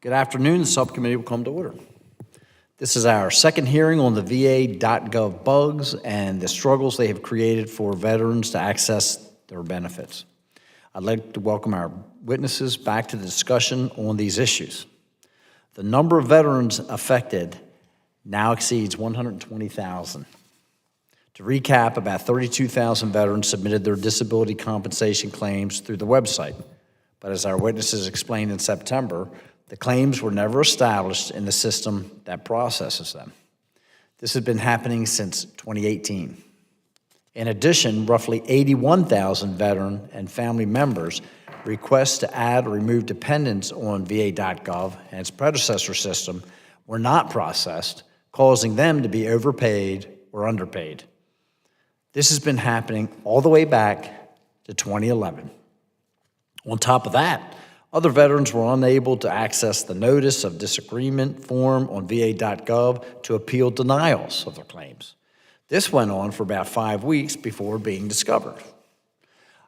Good afternoon. The subcommittee will come to order. This is our second hearing on the VA.gov bugs and the struggles they have created for veterans to access their benefits. I'd like to welcome our witnesses back to the discussion on these issues. The number of veterans affected now exceeds 120,000. To recap, about 32,000 veterans submitted their disability compensation claims through the website. But as our witnesses explained in September, the claims were never established in the system that processes them. This has been happening since 2018. In addition, roughly 81,000 veteran and family members requests to add or remove dependents on VA.gov and its predecessor system were not processed, causing them to be overpaid or underpaid. This has been happening all the way back to 2011. On top of that, other veterans were unable to access the Notice of Disagreement form on VA.gov to appeal denials of their claims. This went on for about 5 weeks before being discovered.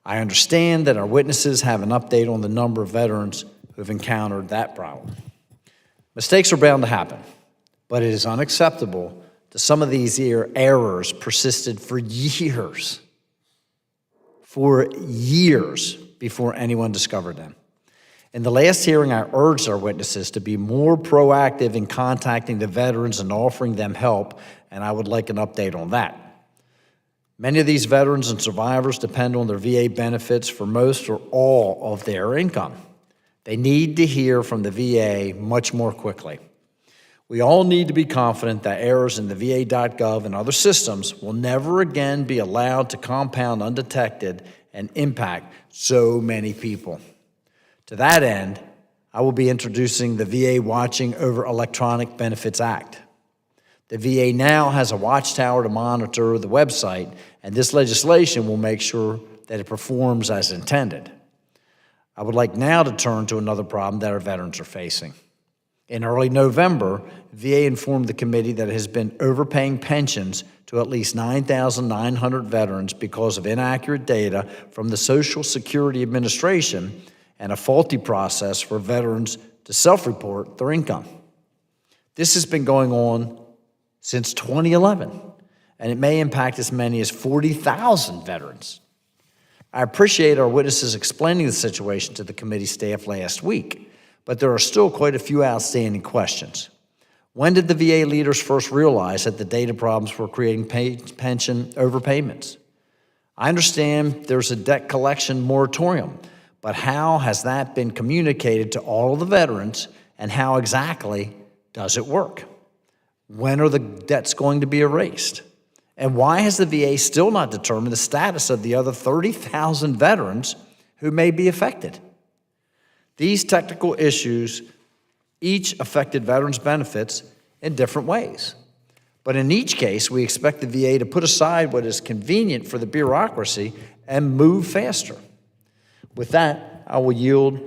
I understand that our witnesses have an update on the number of veterans who have encountered that problem. Mistakes are bound to happen, but it is unacceptable that some of these errors persisted for years before anyone discovered them. In the last hearing, I urged our witnesses to be more proactive in contacting the veterans and offering them help, and I would like an update on that. Many of these veterans and survivors depend on their VA benefits for most or all of their income. They need to hear from the VA much more quickly. We all need to be confident that errors in the VA.gov and other systems will never again be allowed to compound undetected and impact so many people. To that end, I will be introducing the VA Watching Over Electronic Benefits Act. The VA now has a watchtower to monitor the website, and this legislation will make sure that it performs as intended. I would like now to turn to another problem that our veterans are facing. In early November, VA informed the committee that it has been overpaying pensions to at least 9,900 veterans because of inaccurate data from the Social Security Administration and a faulty process for veterans to self-report their income. This has been going on since 2011, and it may impact as many as 40,000 veterans. I appreciate our witnesses explaining the situation to the committee staff last week, but there are still quite a few outstanding questions. When did the VA leaders first realize that the data problems were creating pension overpayments? I understand there's a debt collection moratorium, but how has that been communicated to all of the veterans, and how exactly does it work? When are the debts going to be erased? And why has the VA still not determined the status of the other 30,000 veterans who may be affected? These technical issues each affected veterans' benefits in different ways. But in each case, we expect the VA to put aside what is convenient for the bureaucracy and move faster. With that, I will yield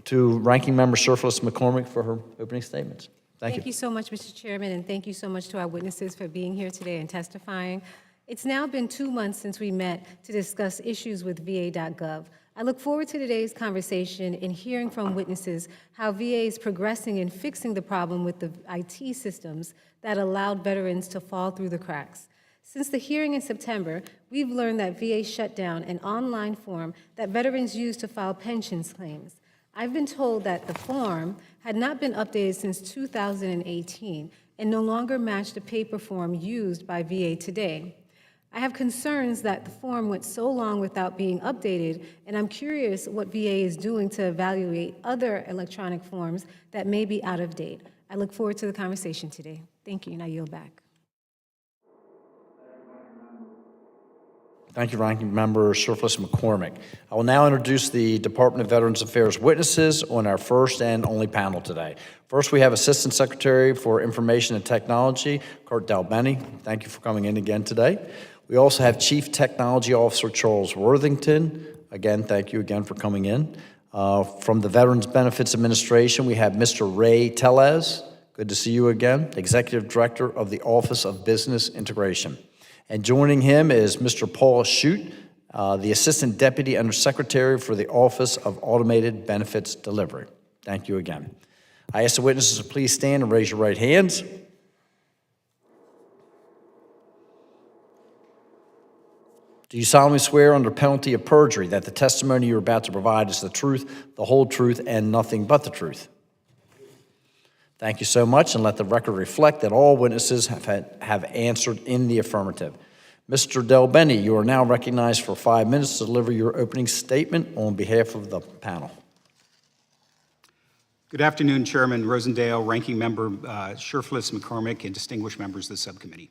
to Ranking Member Surplus McCormick for her opening statements. Thank you so much, Mr. Chairman, and thank you so much to our witnesses for being here today and testifying. It's now been 2 months since we met to discuss issues with VA.gov. I look forward to today's conversation and hearing from witnesses how VA is progressing in fixing the problem with the IT systems that allowed veterans to fall through the cracks. Since the hearing in September, we've learned that VA shut down an online form that veterans use to file pensions claims. I've been told that the form had not been updated since 2018 and no longer matched the paper form used by VA today. I have concerns that the form went so long without being updated, and I'm curious what VA is doing to evaluate other electronic forms that may be out of date. I look forward to the conversation today. Thank you, and I yield back. Thank you, Ranking Member Surplus McCormick. I will now introduce the Department of Veterans Affairs witnesses on our first and only panel today. First, we have Assistant Secretary for Information and Technology, Kurt Dalbenny. Thank you for coming in again today. We also have Chief Technology Officer Charles Worthington. Again, thank you again for coming in. From the Veterans Benefits Administration, we have Mr. Ray Tellez. Good to see you again. Executive Director of the Office of Business Integration. And joining him is Mr. Paul Shute, the Assistant Deputy Undersecretary for the Office of Automated Benefits Delivery. Thank you again. I ask the witnesses to please stand and raise your right hands. Do you solemnly swear under penalty of perjury that the testimony you're about to provide is the truth, the whole truth, and nothing but the truth? Thank you so much, and let the record reflect that all witnesses have answered in the affirmative. Mr. Del Bene, you are now recognized for 5 minutes to deliver your opening statement on behalf of the panel. Good afternoon, Chairman Rosendale, Ranking Member Sherflitz McCormick, and distinguished members of the subcommittee.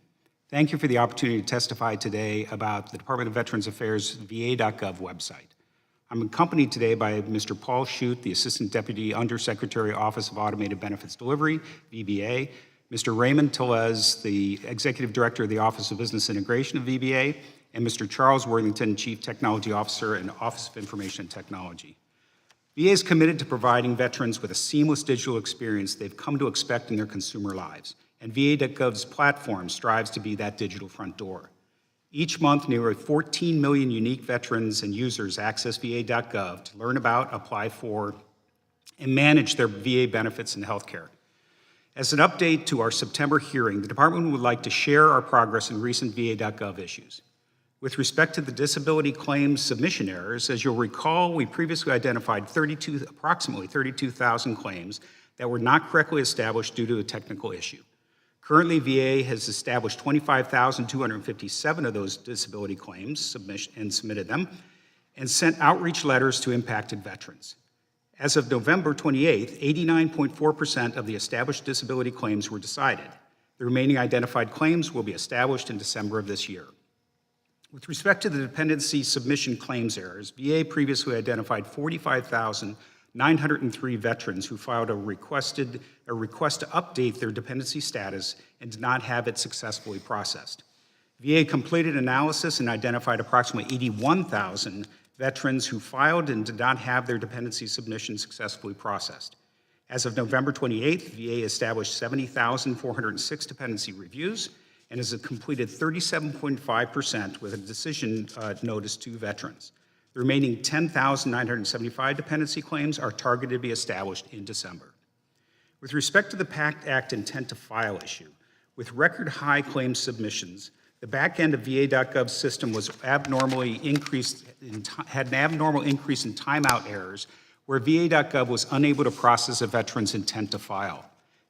Thank you for the opportunity to testify today about the Department of Veterans Affairs VA.gov website. I'm accompanied today by Mr. Paul Shute, the Assistant Deputy Undersecretary, Office of Automated Benefits Delivery, VBA, Mr. Raymond Tellez, the Executive Director of the Office of Business Integration of VBA, and Mr. Charles Worthington, Chief Technology Officer and Office of Information and Technology. VA is committed to providing veterans with a seamless digital experience they've come to expect in their consumer lives, and VA.gov's platform strives to be that digital front door. Each month, nearly 14 million unique veterans and users access VA.gov to learn about, apply for, and manage their VA benefits and health care. As an update to our September hearing, the Department would like to share our progress in recent VA.gov issues. With respect to the disability claims submission errors, as you'll recall, we previously identified approximately 32,000 claims that were not correctly established due to a technical issue. Currently, VA has established 25,257 of those disability claims submitted them, and sent outreach letters to impacted veterans. As of November 28th, 89.4% of the established disability claims were decided. The remaining identified claims will be established in December of this year. With respect to the dependency submission claims errors, VA previously identified 45,903 veterans who filed a request to update their dependency status and did not have it successfully processed. VA completed analysis and identified approximately 81,000 veterans who filed and did not have their dependency submission successfully processed. As of November 28th, VA established 70,406 dependency reviews and has completed 37.5% with a decision notice to veterans. The remaining 10,975 dependency claims are targeted to be established in December. With respect to the PACT Act intent to file issue, with record high claim submissions, the back end of VA.gov system was had an abnormal increase in timeout errors where VA.gov was unable to process a veteran's intent to file.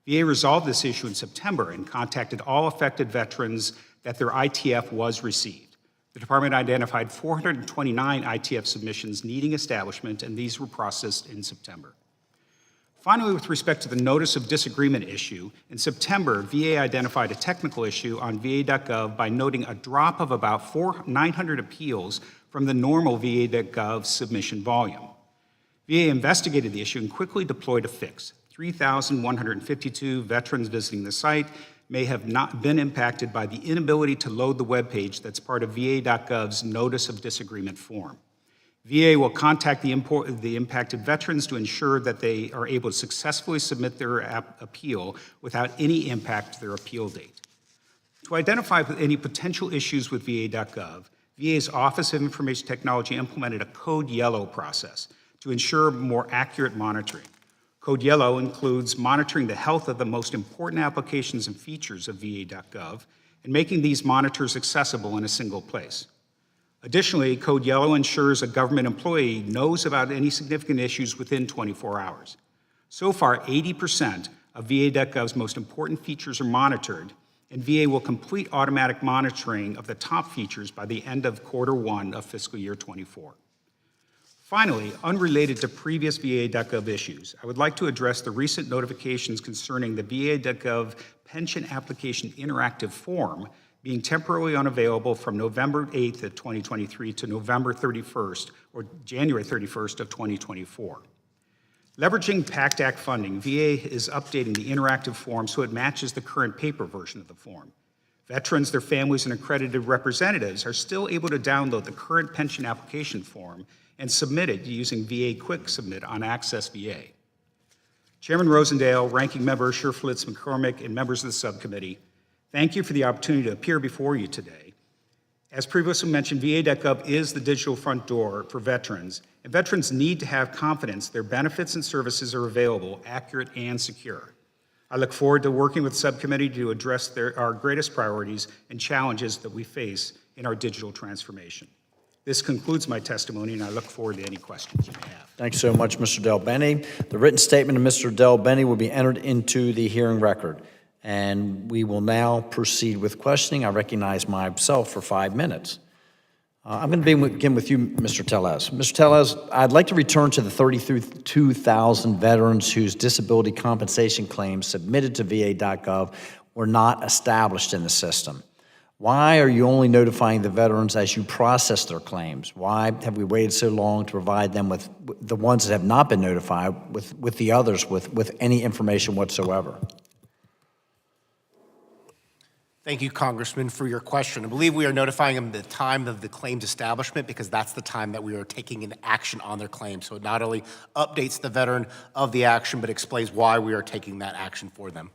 VA resolved this issue in September and contacted all affected veterans that their ITF was received. The department identified 429 ITF submissions needing establishment, and these were processed in September. Finally, with respect to the notice of disagreement issue, in September, VA identified a technical issue on VA.gov by noting a drop of about 900 appeals from the normal VA.gov submission volume. VA investigated the issue and quickly deployed a fix. 3,152 veterans visiting the site may have not been impacted by the inability to load the web page that's part of VA.gov's Notice of Disagreement form. VA will contact the impacted veterans to ensure that they are able to successfully submit their appeal without any impact to their appeal date. To identify any potential issues with VA.gov, VA's Office of Information Technology implemented a Code Yellow process to ensure more accurate monitoring. Code Yellow includes monitoring the health of the most important applications and features of VA.gov and making these monitors accessible in a single place. Additionally, Code Yellow ensures a government employee knows about any significant issues within 24 hours. So far, 80% of VA.gov's most important features are monitored, and VA will complete automatic monitoring of the top features by the end of Q1 of fiscal year 24. Finally, unrelated to previous VA.gov issues, I would like to address the recent notifications concerning the VA.gov Pension Application Interactive Form being temporarily unavailable from November 8th of 2023 to November 31st or January 31st of 2024. Leveraging PACT Act funding, VA is updating the interactive form so it matches the current paper version of the form. Veterans, their families, and accredited representatives are still able to download the current pension application form and submit it using VA Quick Submit on Access VA. Chairman Rosendale, Ranking Member Sherflitz McCormick, and members of the subcommittee, thank you for the opportunity to appear before you today. As previously mentioned, VA.gov is the digital front door for veterans, And veterans need to have confidence their benefits and services are available, accurate, and secure. I look forward to working with Subcommittee to address our greatest priorities and challenges that we face in our digital transformation. This concludes my testimony, and I look forward to any questions you may have. Thanks so much, Mr. Del Benny. The written statement of Mr. Del Benny will be entered into the hearing record. And we will now proceed with questioning. I recognize myself for 5 minutes. I'm going to begin with you, Mr. Tellez. Mr. Tellez, I'd like to return to the 32,000 veterans whose disability compensation claims submitted to VA.gov were not established in the system. Why are you only notifying the veterans as you process their claims? Why have we waited so long to provide them with the ones that have not been notified with the others with any information whatsoever? Thank you, Congressman, for your question. I believe we are notifying them at the time of the claims establishment because that's the time that we are taking an action on their claim. So it not only updates the veteran of the action, but explains why we are taking that action for them.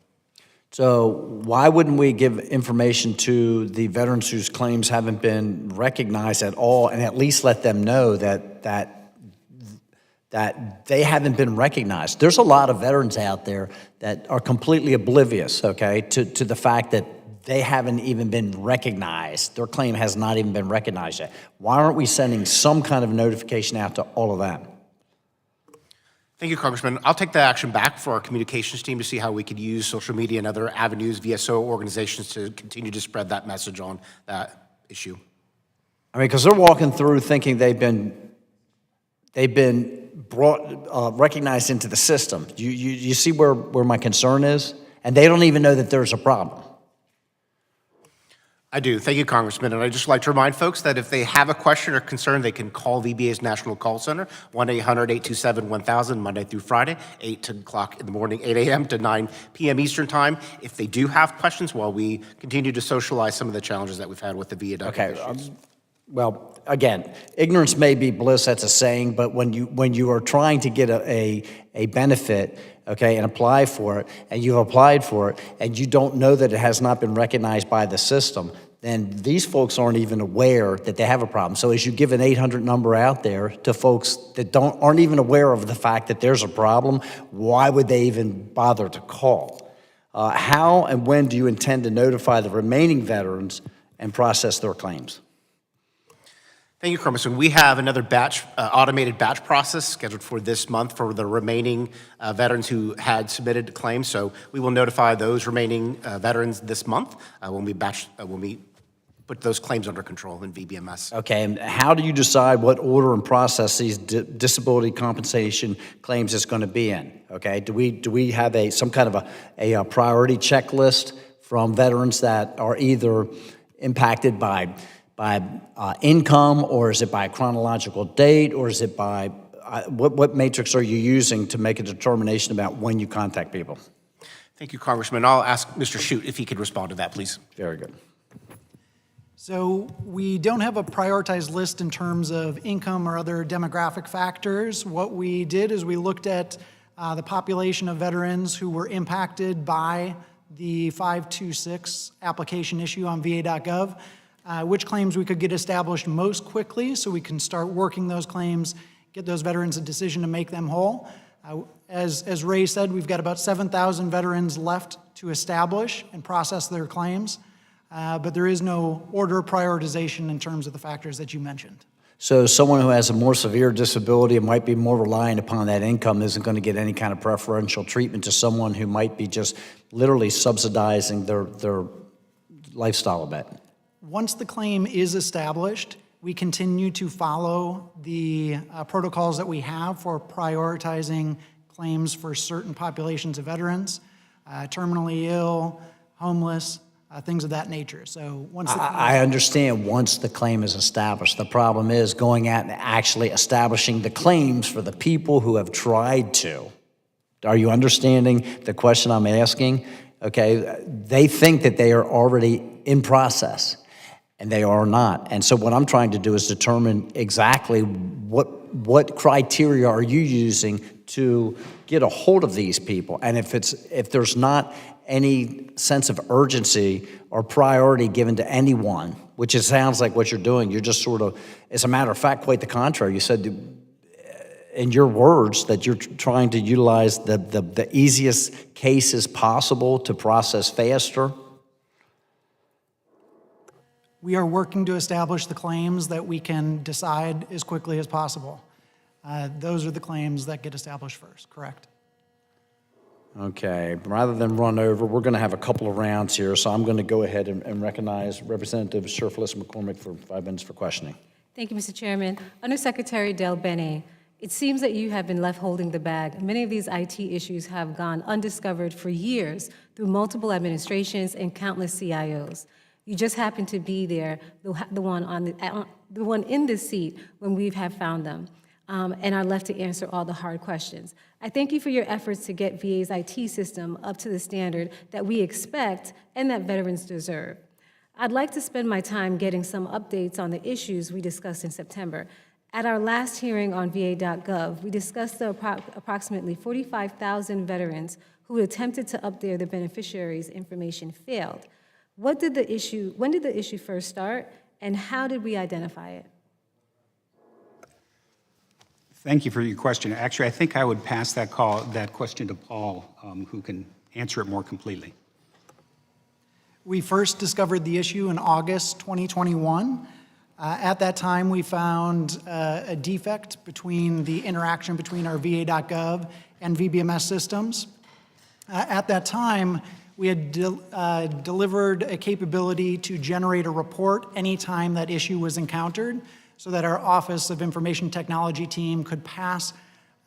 So why wouldn't we give information to the veterans whose claims haven't been recognized at all and at least let them know that they haven't been recognized? There's a lot of veterans out there that are completely oblivious, okay, to the fact that they haven't even been recognized. Their claim has not even been recognized yet. Why aren't we sending some kind of notification out to all of them? Thank you, Congressman. I'll take the action back for our communications team to see how we could use social media and other avenues, VSO organizations, to continue to spread that message on that issue. I mean, because they're walking through thinking they've been brought, recognized into the system. You see where my concern is? And they don't even know that there's a problem. I do. Thank you, Congressman. And I'd just like to remind folks that if they have a question or concern, they can call VBA's National Call Center, 1-800-827-1000, Monday through Friday, 8 o'clock in the morning, 8 a.m. to 9 p.m. Eastern Time. If they do have questions, while we continue to socialize some of the challenges that we've had with the VA. Okay. Well, again, ignorance may be bliss, that's a saying, but when you are trying to get a benefit, okay, and apply for it, and you've applied for it, and you don't know that it has not been recognized by the system, then these folks aren't even aware that they have a problem. So as you give an 800 number out there to folks that aren't even aware of the fact that there's a problem, why would they even bother to call? How and when do you intend to notify the remaining veterans and process their claims? Thank you, Congressman. We have another batch, automated batch process scheduled for this month for the remaining veterans who had submitted claims. So we will notify those remaining veterans this month when we put those claims under control in VBMS. Okay, and how do you decide what order and process these disability compensation claims is going to be in? Okay, do we have some kind of a priority checklist from veterans that are either impacted by income, or is it by chronological date, or is it by, what matrix are you using to make a determination about when you contact people? Thank you, Congressman. I'll ask Mr. Shute if he could respond to that, please. Very good. So we don't have a prioritized list in terms of income or other demographic factors. What we did is we looked at the population of veterans who were impacted by the 526 application issue on VA.gov, which claims we could get established most quickly so we can start working those claims, get those veterans a decision to make them whole. As Ray said, we've got about 7,000 veterans left to establish and process their claims, but there is no order prioritization in terms of the factors that you mentioned. So someone who has a more severe disability and might be more reliant upon that income isn't going to get any kind of preferential treatment to someone who might be just literally subsidizing their lifestyle a bit. Once the claim is established, we continue to follow the protocols that we have for prioritizing claims for certain populations of veterans, terminally ill, homeless, things of that nature. So once the I understand once the claim is established. The problem is going out and actually establishing the claims for the people who have tried to. Are you understanding the question I'm asking? Okay, they think that they are already in process, and they are not. And so what I'm trying to do is determine exactly what criteria are you using to get a hold of these people. And if there's not any sense of urgency or priority given to anyone, which it sounds like what you're doing, you're just sort of, as a matter of fact, quite the contrary. You said in your words, that you're trying to utilize the easiest cases possible to process faster? We are working to establish the claims that we can decide as quickly as possible. Those are the claims that get established first, correct? Okay, rather than run over, we're going to have a couple of rounds here, so I'm going to go ahead and recognize Representative Sherfless McCormick for 5 minutes for questioning. Thank you, Mr. Chairman. Undersecretary Del Bene, it seems that you have been left holding the bag. Many of these IT issues have gone undiscovered for years through multiple administrations and countless CIOs. You just happen to be there, the one in this seat when we have found them, and are left to answer all the hard questions. I thank you for your efforts to get VA's IT system up to the standard that we expect and that veterans deserve. I'd like to spend my time getting some updates on the issues we discussed in September. At our last hearing on VA.gov, we discussed the approximately 45,000 veterans who attempted to update their beneficiaries' information failed. When did the issue first start, and how did we identify it? Thank you for your question. Actually, I think I would pass that question to Paul, who can answer it more completely. We first discovered the issue in August 2021. At that time, we found a defect between the interaction between our VA.gov and VBMS systems. At that time, we had delivered a capability to generate a report anytime that issue was encountered, so that our Office of Information Technology team could pass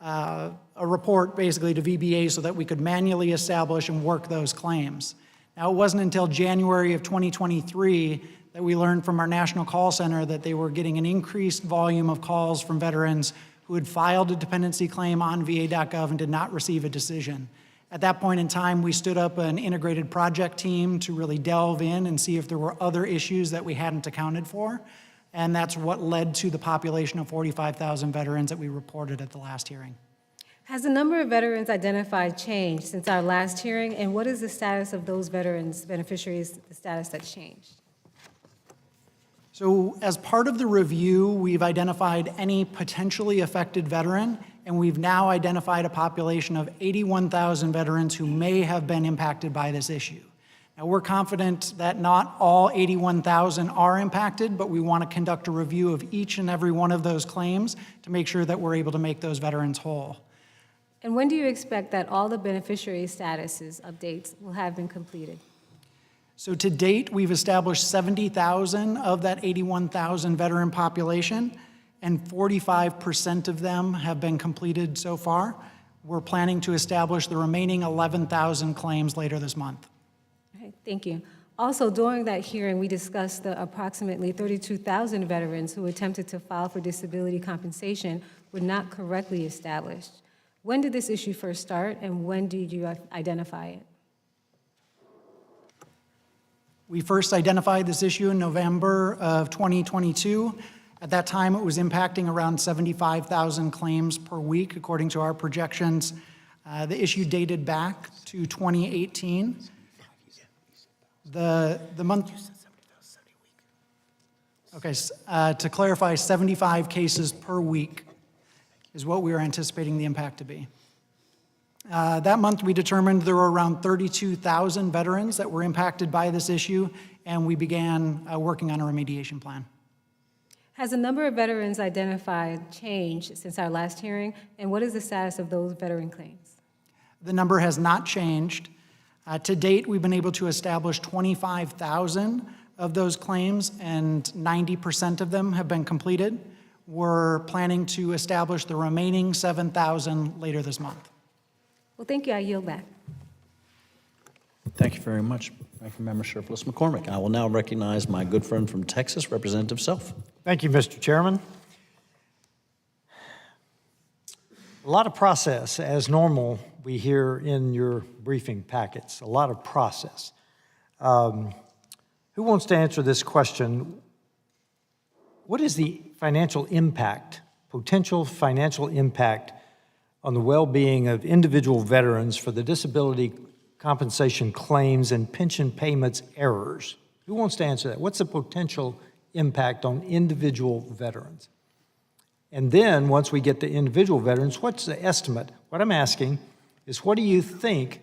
a report basically to VBA so that we could manually establish and work those claims. Now, it wasn't until January of 2023 that we learned from our National Call Center that they were getting an increased volume of calls from veterans who had filed a dependency claim on VA.gov and did not receive a decision. At that point in time, we stood up an integrated project team to really delve in and see if there were other issues that we hadn't accounted for. And that's what led to the population of 45,000 veterans that we reported at the last hearing. Has the number of veterans identified changed since our last hearing, and what is the status of those veterans, beneficiaries, the status that's changed? So as part of the review, we've identified any potentially affected veteran, and we've now identified a population of 81,000 veterans who may have been impacted by this issue. Now, we're confident that not all 81,000 are impacted, but we want to conduct a review of each and every one of those claims to make sure that we're able to make those veterans whole. And when do you expect that all the beneficiary statuses updates will have been completed? So to date, we've established 70,000 of that 81,000 veteran population, and 45% of them have been completed so far. We're planning to establish the remaining 11,000 claims later this month. Okay, thank you. Also, during that hearing, we discussed the approximately 32,000 veterans who attempted to file for disability compensation were not correctly established. When did this issue first start, and when did you identify it? We first identified this issue in November of 2022. At that time, it was impacting around 75,000 claims per week, according to our projections. The issue dated back to 2018. The month. Okay, to clarify, 75 cases per week is what we were anticipating the impact to be. That month, we determined there were around 32,000 veterans that were impacted by this issue, and we began working on a remediation plan. Has the number of veterans identified changed since our last hearing, and what is the status of those veteran claims? The number has not changed. To date, we've been able to establish 25,000 of those claims, and 90% of them have been completed. We're planning to establish the remaining 7,000 later this month. Well, thank you. I yield back. Thank you very much, Ranking Member Sherfless McCormick. I will now recognize my good friend from Texas, Representative Self. Thank you, Mr. Chairman. A lot of process, as normal, we hear in your briefing packets, a lot of process. Who wants to answer this question? What is the financial impact, potential financial impact on the well-being of individual veterans for the disability compensation claims and pension payments errors? Who wants to answer that? What's the potential impact on individual veterans? And then, once we get to individual veterans, what's the estimate? What I'm asking is, what do you think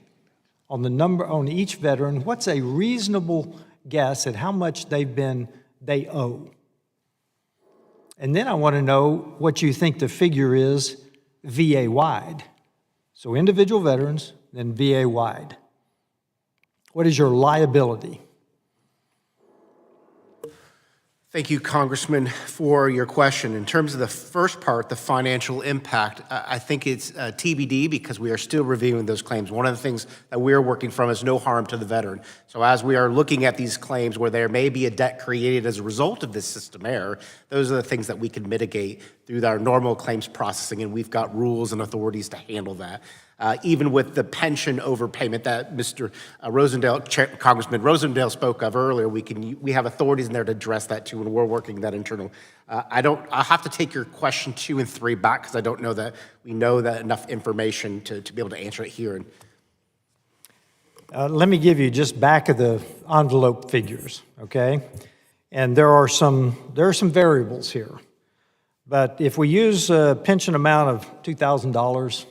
on the number, on each veteran, what's a reasonable guess at how much they owe? And then I want to know what you think the figure is VA-wide. So individual veterans, then VA-wide. What is your liability? Thank you, Congressman, for your question. In terms of the first part, the financial impact, I think it's TBD because we are still reviewing those claims. One of the things that we're working from is no harm to the veteran. So as we are looking at these claims where there may be a debt created as a result of this system error, those are the things that we can mitigate through our normal claims processing, and we've got rules and authorities to handle that. Even with the pension overpayment that Mr. Congressman Rosendale spoke of earlier, we have authorities in there to address that too, and we're working that internal. I'll have to take your question 2 and 3 back because I don't know that we know that enough information to be able to answer it here. Let me give you just back of the envelope figures, okay? And there are some variables here. But if we use a pension amount of $2,000,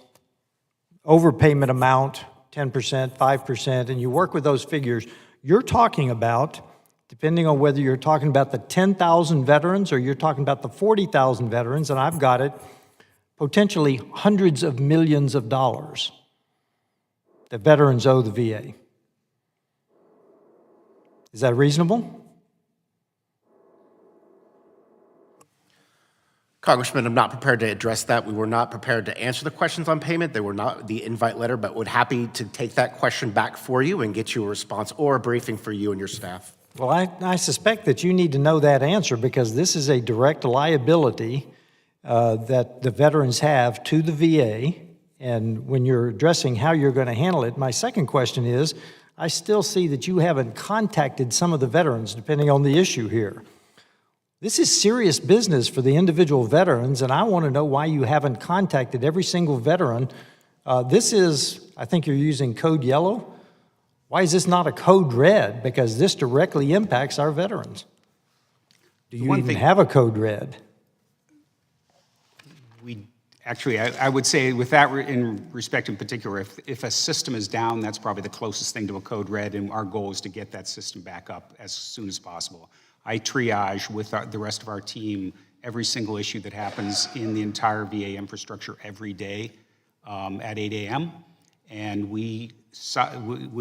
overpayment amount, 10%, 5%, and you work with those figures, you're talking about, depending on whether you're talking about the 10,000 veterans or you're talking about the 40,000 veterans, and I've got it, potentially hundreds of millions of dollars that veterans owe the VA. Is that reasonable? Congressman, I'm not prepared to address that. We were not prepared to answer the questions on payment. They were not the invite letter, but would happy to take that question back for you and get you a response or a briefing for you and your staff. Well, I suspect that you need to know that answer because this is a direct liability that the veterans have to the VA. And when you're addressing how you're going to handle it, my second question is, I still see that you haven't contacted some of the veterans, depending on the issue here. This is serious business for the individual veterans, and I want to know why you haven't contacted every single veteran. This is, I think you're using code yellow. Why is this not a code red? Because this directly impacts our veterans. Do you even have a code red? Actually, I would say with that in respect in particular, if a system is down, that's probably the closest thing to a code red, and our goal is to get that system back up as soon as possible. I triage with the rest of our team every single issue that happens in the entire VA infrastructure every day at 8 a.m. And we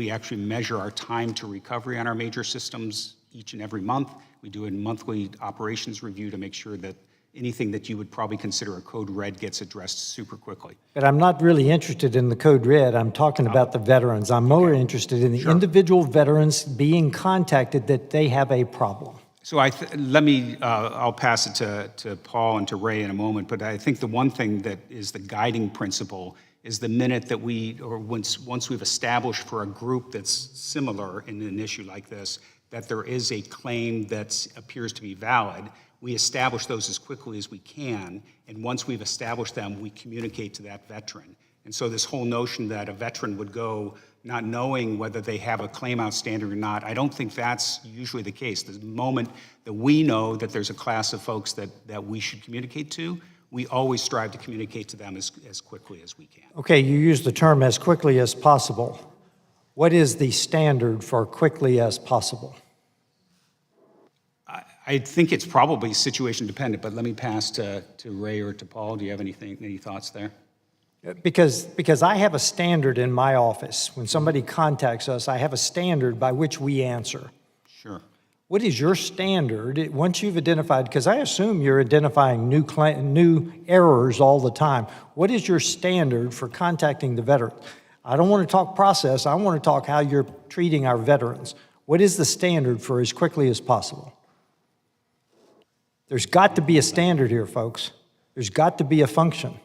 actually measure our time to recovery on our major systems each and every month. We do a monthly operations review to make sure that anything that you would probably consider a code red gets addressed super quickly. But I'm not really interested in the code red. I'm talking about the veterans. I'm more interested in the individual veterans being contacted that they have a problem. So I'll pass it to Paul and to Ray in a moment, but I think the one thing that is the guiding principle is the minute that once we've established for a group that's similar in an issue like this, that there is a claim that appears to be valid, we establish those as quickly as we can, and once we've established them, we communicate to that veteran. And so this whole notion that a veteran would go not knowing whether they have a claim outstanding or not, I don't think that's usually the case. The moment that we know that there's a class of folks that we should communicate to, we always strive to communicate to them as quickly as we can. Okay, you use the term as quickly as possible. What is the standard for quickly as possible? I think it's probably situation dependent, but let me pass to Ray or to Paul. Do you have any thoughts there? Because I have a standard in my office. When somebody contacts us, I have a standard by which we answer. Sure. What is your standard once you've identified, because I assume you're identifying new errors all the time. What is your standard for contacting the veteran? I don't want to talk process. I want to talk how you're treating our veterans. What is the standard for as quickly as possible? There's got to be a standard here, folks. There's got to be a function.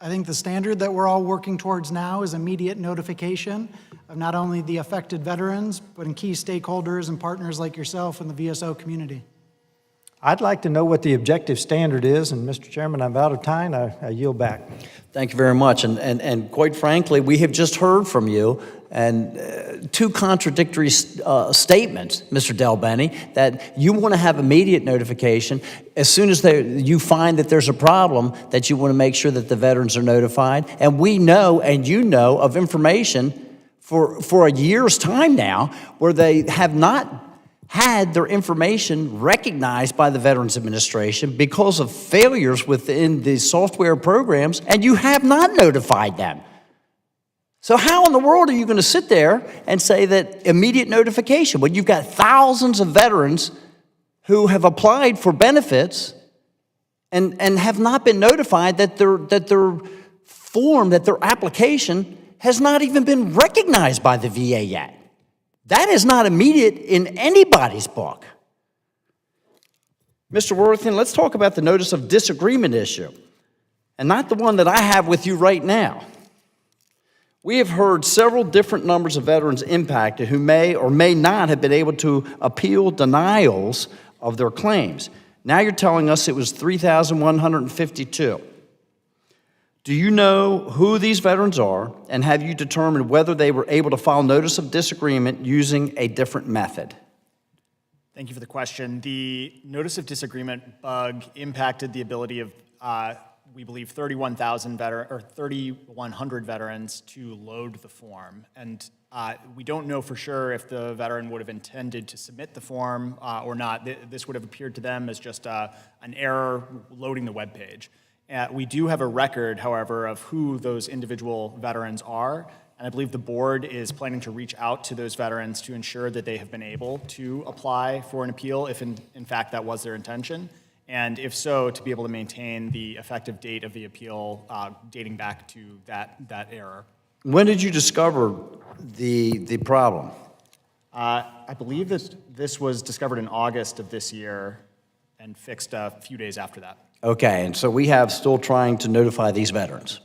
I think the standard that we're all working towards now is immediate notification of not only the affected veterans, but in key stakeholders and partners like yourself in the VSO community. I'd like to know what the objective standard is, and Mr. Chairman, I'm out of time. I yield back. Thank you very much. And quite frankly, we have just heard from you and two contradictory statements, Mr. Del Benny, that you want to have immediate notification. As soon as you find that there's a problem, that you want to make sure that the veterans are notified. And we know, and you know, of information for a year's time now where they have not had their information recognized by the Veterans Administration because of failures within the software programs, and you have not notified them. So how in the world are you going to sit there and say that immediate notification when you've got thousands of veterans who have applied for benefits and have not been notified that their form, that their application has not even been recognized by the VA yet? That is not immediate in anybody's book. Mr. Worthington, let's talk about the notice of disagreement issue, and not the one that I have with you right now. We have heard several different numbers of veterans impacted who may or may not have been able to appeal denials of their claims. Now you're telling us it was 3,152. Do you know who these veterans are, and have you determined whether they were able to file notice of disagreement using a different method? Thank you for the question. The notice of disagreement bug impacted the ability of, we believe, 3,100 veterans to load the form. And we don't know for sure if the veteran would have intended to submit the form or not. This would have appeared to them as just an error loading the web page. We do have a record, however, of who those individual veterans are, and I believe the board is planning to reach out to those veterans to ensure that they have been able to apply for an appeal if in fact that was their intention, and if so, to be able to maintain the effective date of the appeal dating back to that error. When did you discover the problem? I believe that this was discovered in August of this year and fixed a few days after that. Okay, and so we have still trying to notify these veterans.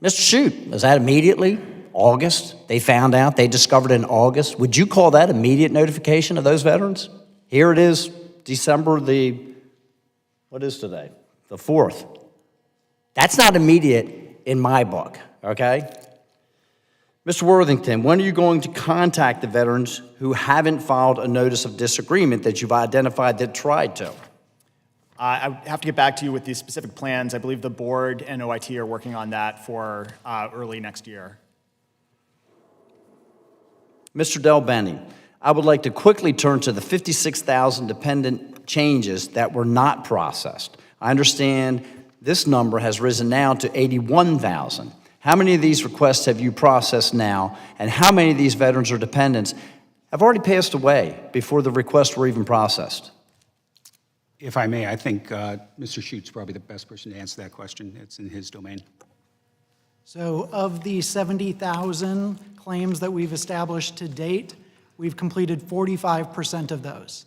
Mr. Shute, was that immediately? August? They found out, they discovered in August. Would you call that immediate notification of those veterans? Here it is, December what is today? The 4th. That's not immediate in my book, okay? Mr. Worthington, when are you going to contact the veterans who haven't filed a notice of disagreement that you've identified that tried to? I have to get back to you with these specific plans. I believe the board and OIT are working on that for early next year. Mr. Del Benny, I would like to quickly turn to the 56,000 dependent changes that were not processed. I understand this number has risen now to 81,000. How many of these requests have you processed now, and how many of these veterans or dependents have already passed away before the requests were even processed? If I may, I think Mr. Schute's probably the best person to answer that question. It's in his domain. So of the 70,000 claims that we've established to date, we've completed 45% of those.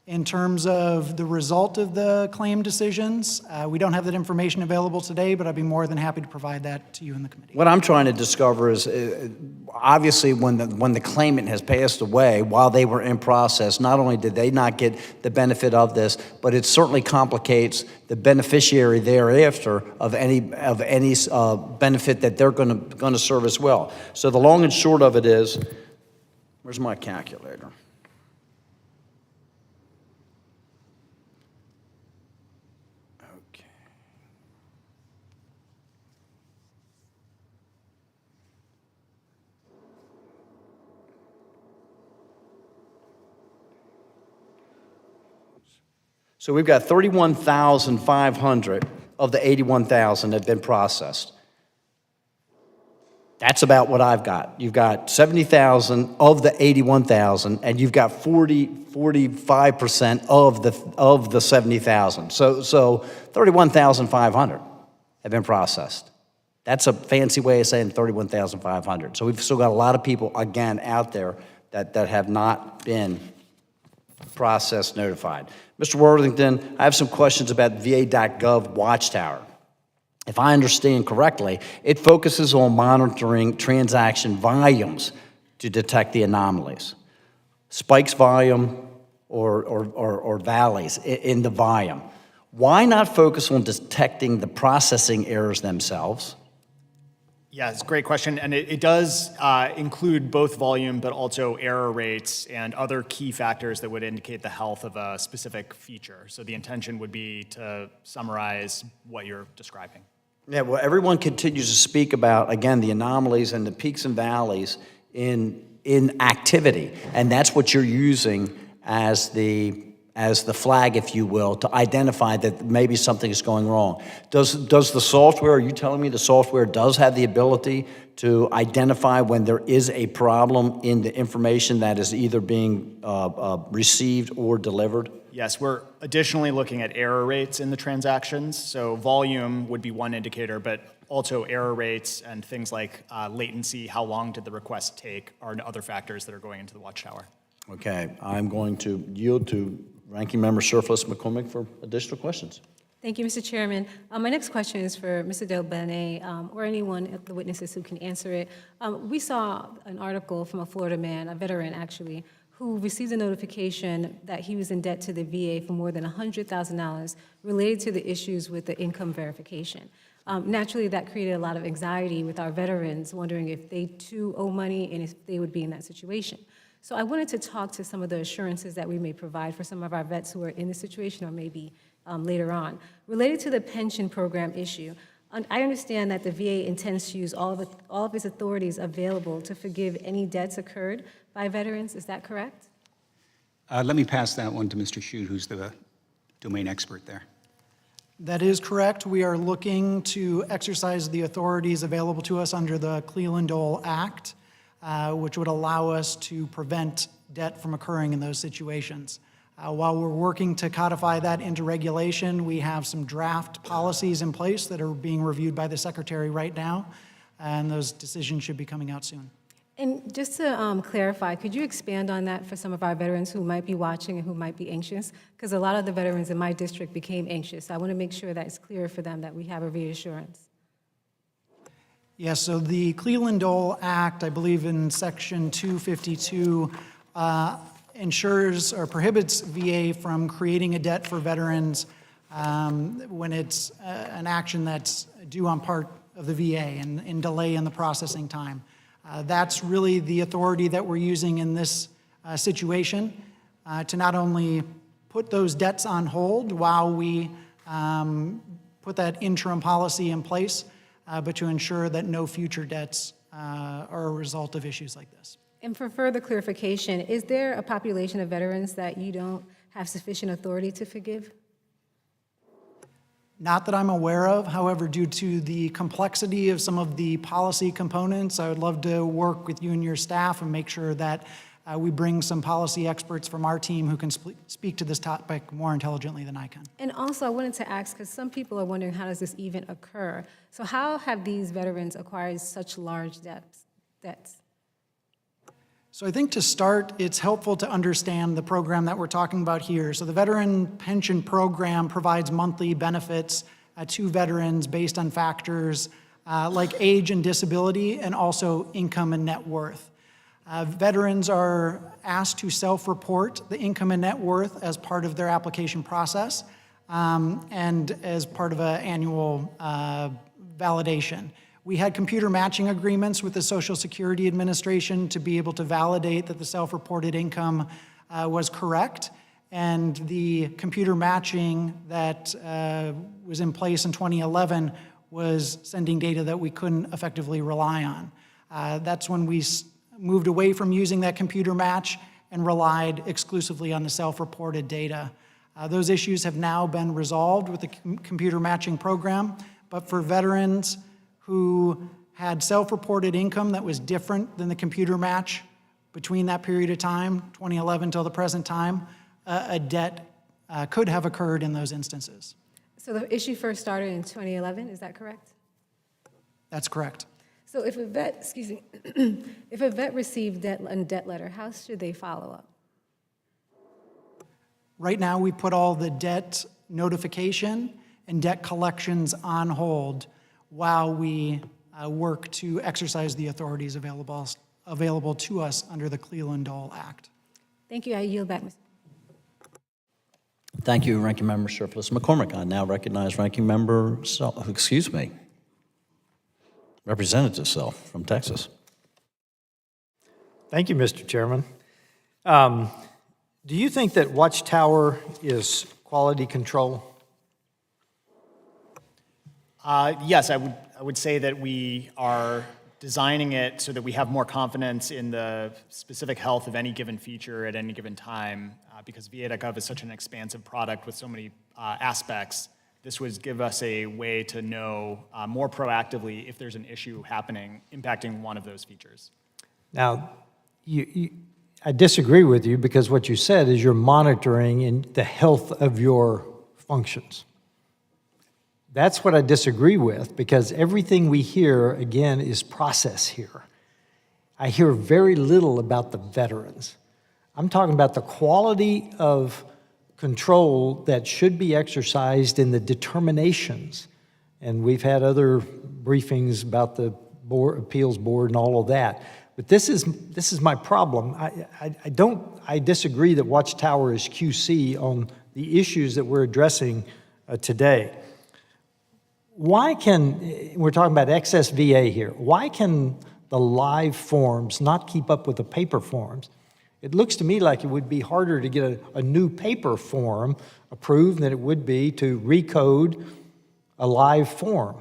In terms of the result of the claim decisions, we don't have that information available today, but I'd be more than happy to provide that to you in the committee. What I'm trying to discover is, obviously, when the claimant has passed away while they were in process, not only did they not get the benefit of this, but it certainly complicates the beneficiary thereafter of any benefit that they're going to serve as well. So the long and short of it is, where's my calculator? So we've got 31,500 of the 81,000 that have been processed. That's about what I've got. You've got 70,000 of the 81,000, and you've got 45% of the 70,000. So 31,500 have been processed. That's a fancy way of saying 31,500. So we've still got a lot of people, again, out there that have not been process notified. Mr. Worthington, I have some questions about VA.gov Watchtower. If I understand correctly, it focuses on monitoring transaction volumes to detect the anomalies. Spikes volume, or valleys in the volume. Why not focus on detecting the processing errors themselves? Yeah, it's a great question, and it does include both volume, but also error rates and other key factors that would indicate the health of a specific feature. So the intention would be to summarize what you're describing. Yeah, well, everyone continues to speak about, again, the anomalies and the peaks and valleys in activity, and that's what you're using as the flag, if you will, to identify that maybe something is going wrong. Does the software, are you telling me the software does have the ability to identify when there is a problem in the information that is either being received or delivered? Yes, we're additionally looking at error rates in the transactions. So volume would be one indicator, but also error rates and things like latency, how long did the request take, are other factors that are going into the watchtower. Okay, I'm going to yield to Ranking Member Surplus McCormick for additional questions. Thank you, Mr. Chairman. My next question is for Mr. Del Bene, or anyone of the witnesses who can answer it. We saw an article from a Florida man, a veteran actually, who received a notification that he was in debt to the VA for more than $100,000 related to the issues with the income verification. Naturally, that created a lot of anxiety with our veterans, wondering if they too owe money and if they would be in that situation. So I wanted to talk to some of the assurances that we may provide for some of our vets who are in this situation or maybe later on. Related to the pension program issue, I understand that the VA intends to use all of its authorities available to forgive any debts incurred by veterans. Is that correct? Let me pass that one to Mr. Shute, who's the domain expert there. That is correct. We are looking to exercise the authorities available to us under the Cleland-Dole Act, which would allow us to prevent debt from occurring in those situations. While we're working to codify that into regulation, we have some draft policies in place that are being reviewed by the Secretary right now, and those decisions should be coming out soon. And just to clarify, could you expand on that for some of our veterans who might be watching and who might be anxious? Because a lot of the veterans in my district became anxious. I want to make sure that it's clear for them that we have a reassurance. Yes, so the Cleland-Dole Act, I believe in Section 252, ensures or prohibits VA from creating a debt for veterans when it's an action that's due on part of the VA and in delay in the processing time. That's really the authority that we're using in this situation to not only put those debts on hold while we put that interim policy in place, but to ensure that no future debts are a result of issues like this. And for further clarification, is there a population of veterans that you don't have sufficient authority to forgive? Not that I'm aware of. However, due to the complexity of some of the policy components, I would love to work with you and your staff and make sure that we bring some policy experts from our team who can speak to this topic more intelligently than I can. And also, I wanted to ask, because some people are wondering, how does this even occur? So how have these veterans acquired such large debts? So I think to start, it's helpful to understand the program that we're talking about here. So the Veteran Pension Program provides monthly benefits to veterans based on factors like age and disability, and also income and net worth. Veterans are asked to self-report the income and net worth as part of their application process and as part of an annual validation. We had computer matching agreements with the Social Security Administration to be able to validate that the self-reported income was correct, and the computer matching that was in place in 2011 was sending data that we couldn't effectively rely on. That's when we moved away from using that computer match and relied exclusively on the self-reported data. Those issues have now been resolved with the computer matching program, but for veterans who had self-reported income that was different than the computer match between that period of time, 2011 till the present time, a debt could have occurred in those instances. So the issue first started in 2011, is that correct? That's correct. So if a vet, if a vet received a debt letter, how should they follow up? Right now, we put all the debt notification and debt collections on hold while we work to exercise the authorities available to us under the Cleland-Dole Act. Thank you. I yield back, Mr. Thank you, Ranking Member Surplus McCormick. I now recognize Ranking Member, Representative Self from Texas. Thank you, Mr. Chairman. Do you think that Watchtower is quality control? Yes, I would say that we are designing it so that we have more confidence in the specific health of any given feature at any given time, because VA.gov is such an expansive product with so many aspects. This would give us a way to know more proactively if there's an issue happening impacting one of those features. Now, I disagree with you because what you said is you're monitoring the health of your functions. That's what I disagree with, because everything we hear, again, is process here. I hear very little about the veterans. I'm talking about the quality of control that should be exercised in the determinations. And we've had other briefings about the appeals board and all of that. But this is my problem. I disagree that Watchtower is QC on the issues that we're addressing today. Why can, we're talking about excess VA here, why can the live forms not keep up with the paper forms? It looks to me like it would be harder to get a new paper form approved than it would be to recode a live form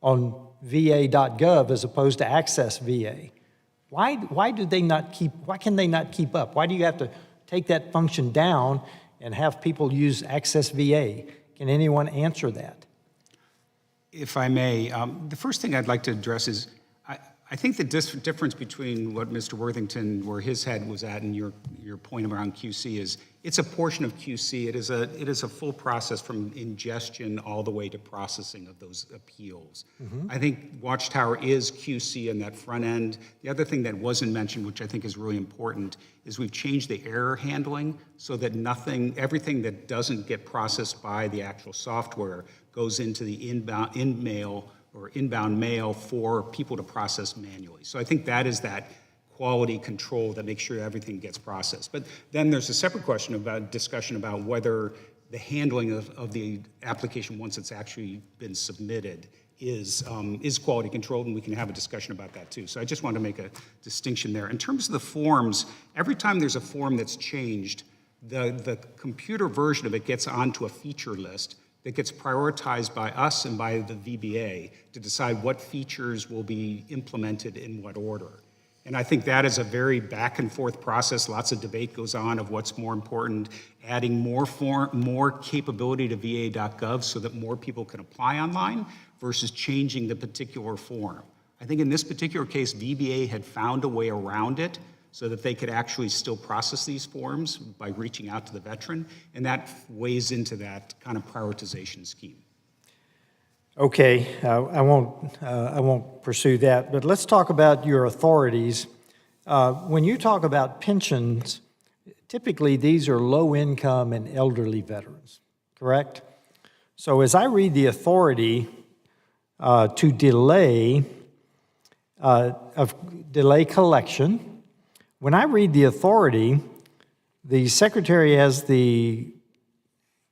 on VA.gov as opposed to Access VA. Why can they not keep up? Why do you have to take that function down and have people use Access VA? Can anyone answer that? If I may, the first thing I'd like to address is I think the difference between what Mr. Worthington, where his head was at, and your point around QC is it's a portion of QC. It is a full process from ingestion all the way to processing of those appeals. Mm-hmm. I think Watchtower is QC in that front end. The other thing that wasn't mentioned, which I think is really important, is we've changed the error handling so that everything that doesn't get processed by the actual software goes into the inbound mail for people to process manually. So I think that is that quality control that makes sure everything gets processed. But then there's a separate discussion about whether the handling of the application once it's actually been submitted is quality controlled, and we can have a discussion about that too. So I just want to make a distinction there. In terms of the forms, every time there's a form that's changed, the computer version of it gets onto a feature list that gets prioritized by us and by the VBA to decide what features will be implemented in what order. And I think that is a very back and forth process. Lots of debate goes on of what's more important, adding more capability to VA.gov so that more people can apply online versus changing the particular form. I think in this particular case, VBA had found a way around it so that they could actually still process these forms by reaching out to the veteran, and that weighs into that kind of prioritization scheme. Okay, I won't pursue that, but let's talk about your authorities. When you talk about pensions, typically these are low-income and elderly veterans, correct? So as I read the authority to delay collection, when I read the authority, the secretary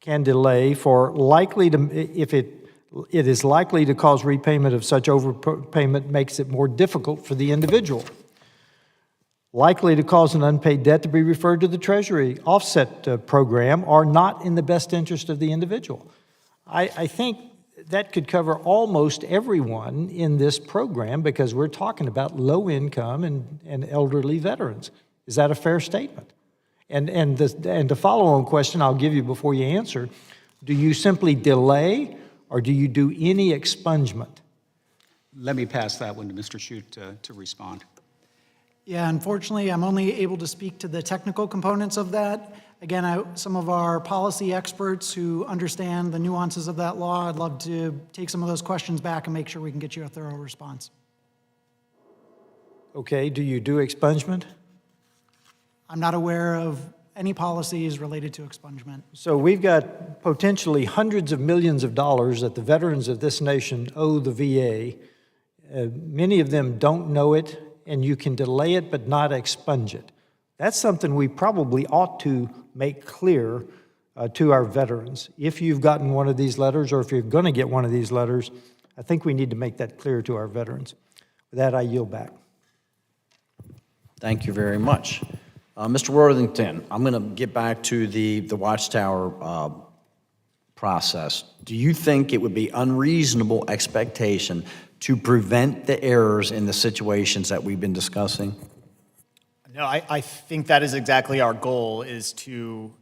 can delay for if it is likely to cause repayment of such overpayment makes it more difficult for the individual. Likely to cause an unpaid debt to be referred to the Treasury offset program are not in the best interest of the individual. I think that could cover almost everyone in this program because we're talking about low income and elderly veterans. Is that a fair statement? And the follow-on question I'll give you before you answer, do you simply delay or do you do any expungement? Let me pass that one to Mr. Shute to respond. Yeah, unfortunately, I'm only able to speak to the technical components of that. Again, some of our policy experts who understand the nuances of that law, I'd love to take some of those questions back and make sure we can get you a thorough response. Okay, do you do expungement? I'm not aware of any policies related to expungement. So we've got potentially hundreds of millions of dollars that the veterans of this nation owe the VA. Many of them don't know it, and you can delay it but not expunge it. That's something we probably ought to make clear to our veterans. If you've gotten one of these letters, or if you're going to get one of these letters, I think we need to make that clear to our veterans. With that, I yield back. Thank you very much. Mr. Worthington, I'm going to get back to the Watchtower process. Do you think it would be unreasonable expectation to prevent the errors in the situations that we've been discussing? No, I think that is exactly our goal, is to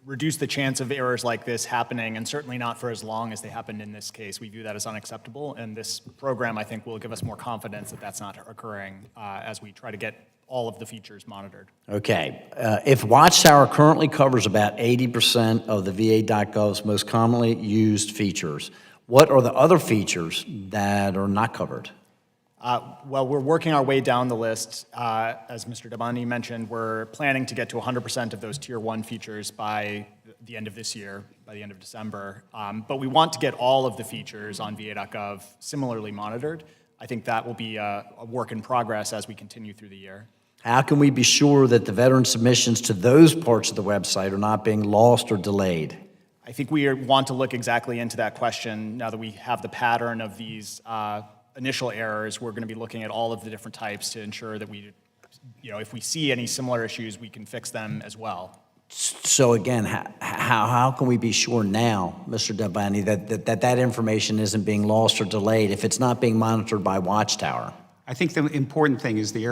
reduce the chance of errors like this happening, and certainly not for as long as they happened in this case. We view that as unacceptable, and this program, I think, will give us more confidence that that's not occurring as we try to get all of the features monitored. Okay. If Watchtower currently covers about 80% of the VA.gov's most commonly used features, what are the other features that are not covered? Well, we're working our way down the list. As Mr. Dabani mentioned, we're planning to get to 100% of those Tier 1 features by the end of this year, by the end of December. But we want to get all of the features on VA.gov similarly monitored. I think that will be a work in progress as we continue through the year. How can we be sure that the veteran submissions to those parts of the website are not being lost or delayed? I think we want to look exactly into that question now that we have the pattern of these initial errors. We're going to be looking at all of the different types to ensure that we, if we see any similar issues, we can fix them as well. So again, how can we be sure now, Mr. Dabani, that information isn't being lost or delayed if it's not being monitored by Watchtower? I think the important thing is the